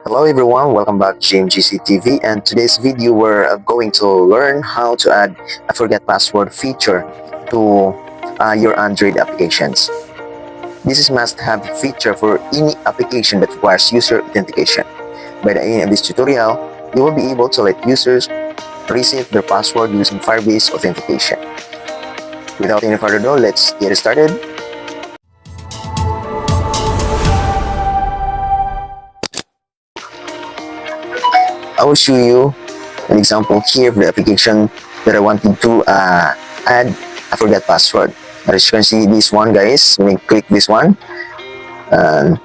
Hello everyone, welcome back to GMGC TV, and today's video we're going to learn how to add a forget password feature to your Android applications. This is must-have feature for any application that requires user authentication. By the end of this tutorial, you will be able to let users reset their password using Firebase Authentication. Without any further ado, let's get started. I will show you an example here of the application that I wanted to add a forget password. As you can see this one, guys, when you click this one,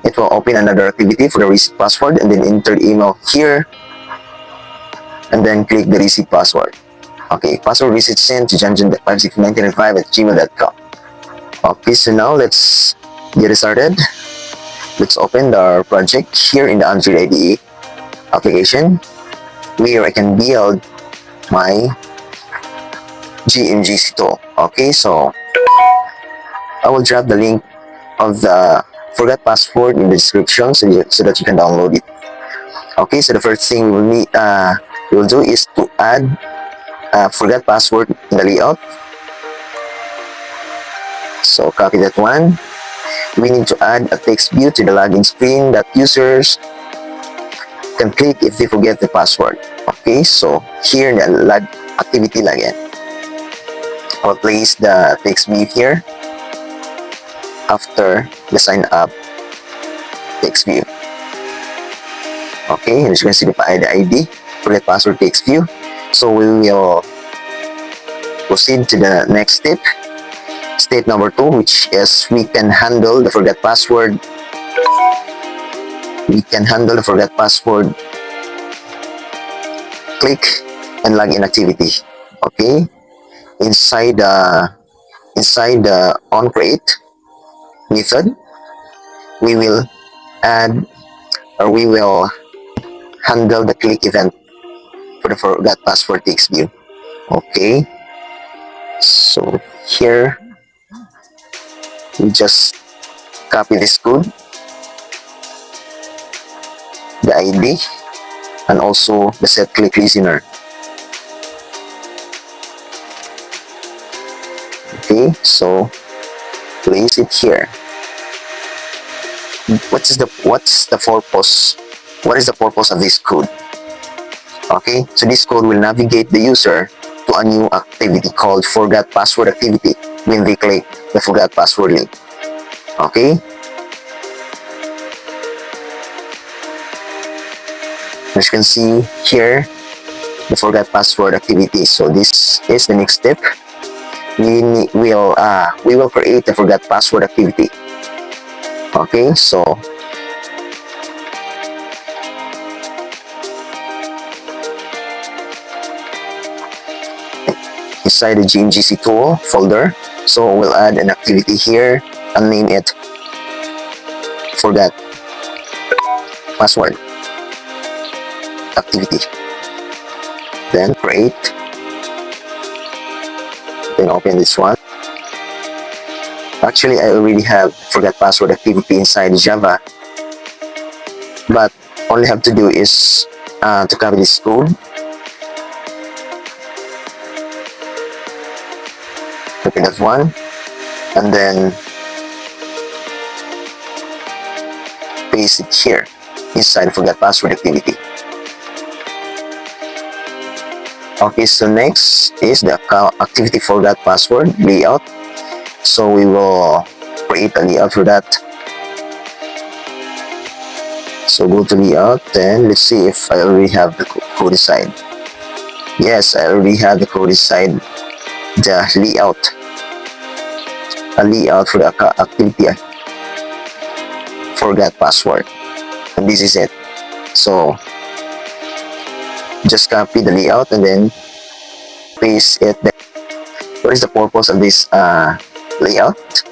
it will open another activity for the reset password, and then enter the email here and then click the reset password. Okay, password reset sent to junjun56995@gmail.com. Okay, so now let's get started. Let's open our project here in the Android IDE application, where I can build my GMGC tool. Okay, so I will drop the link of the forgot password in the description so that you can download it. Okay, so the first thing we will do is to add forgot password in the layout. So copy that one. We need to add a text view to the login screen that users can click if they forget the password. Okay, so here in the activity login, I'll place the text view here after the sign up text view. Okay, as you can see the ID for the password text view. So we will proceed to the next step. Step number 2, which is we can handle the forget password. We can handle the forget password click and login activity. Okay, inside the onCreate method, we will add or we will handle the click event for the forgot password text view. Okay, so here we just copy this code, the ID, and also the set click listener. Okay, so place it here. What is the purpose? What is the purpose of this code? Okay, so this code will navigate the user to a new activity called forgot password activity when they click the forgot password link. Okay, as you can see here, the forgot password activity. So this is the next step. We will create the forgot password activity. Okay, so inside the GMGC tool folder, so we'll add an activity here and name it forgot password activity. Then create, then open this one. Actually, I already have forgot password activity inside Java, but all I have to do is to copy this code, copy that one, and then paste it here inside forgot password activity. Okay, so next is the activity forgot password layout. So we will create a layout for that. So go to layout, and let's see if I already have the code inside. Yes, I already have the code inside the layout. A layout for the activity forgot password, and this is it. So just copy the layout and then paste it there. What is the purpose of this layout?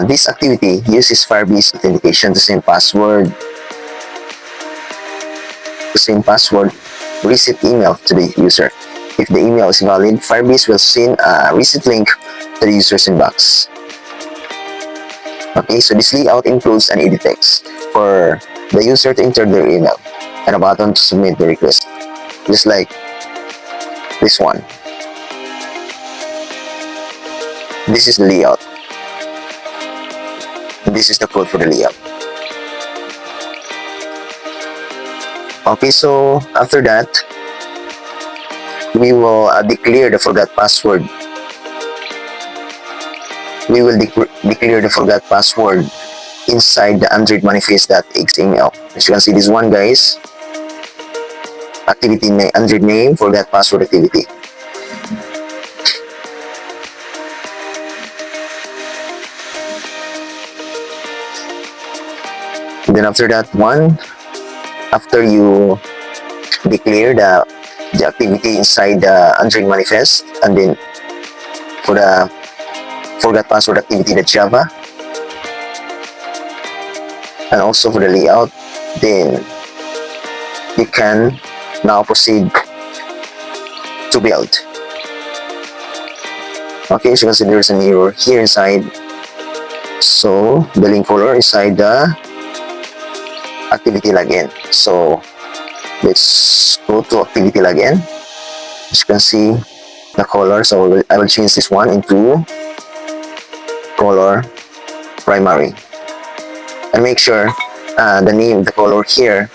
This activity uses Firebase Authentication, the same password, reset email to the user. If the email is valid, Firebase will send a reset link to the user's inbox. Okay, so this layout includes an edit text for the user to enter their email. and a button to submit the request, just like this one. This is the layout. This is the code for the layout. Okay, so after that, we will declare the forgot password. We will declare the forgot password inside the Android manifest.xml. As you can see, this one, guys, activity name, Android name, forgot password activity. And then after that one, after you declare the activity inside the Android manifest, and then for the forgot password activity, the Java, and also for the layout, then you can now proceed to build. Okay, so you can see there's an error here inside. So the link folder inside the activity login. So let's go to activity login. As you can see the color, so I will change this one into color primary, and make sure the name, the color here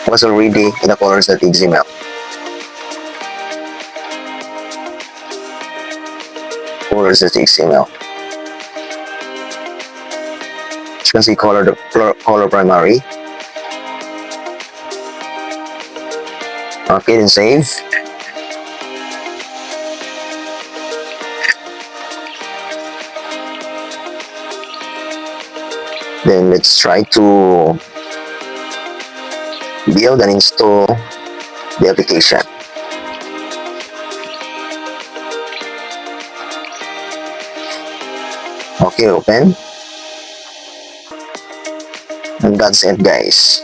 was already in the colors.xml. Colors.xml. As you can see, color primary. Okay, then save. Then let's try to build and install the application. Okay, open. And that's it, guys.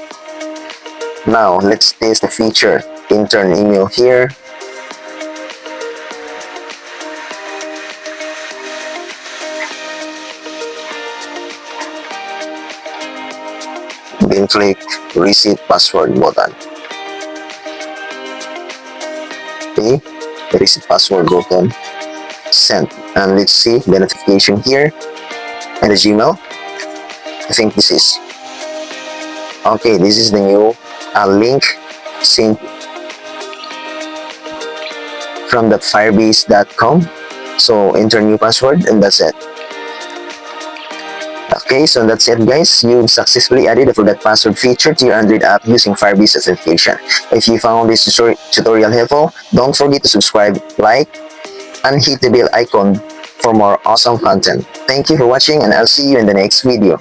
Now let's test the feature. Intern email here. Then click reset password button. Okay, the reset password button sent, and let's see the notification here and the Gmail. I think this is okay. This is the new link sent from the firebase.com. So enter new password, and that's it. Okay, so that's it, guys. You've successfully added the forgot password feature to your Android app using Firebase Authentication. If you found this tutorial helpful, don't forget to subscribe, like, and hit the bell icon for more awesome content. Thank you for watching, and I'll see you in the next video.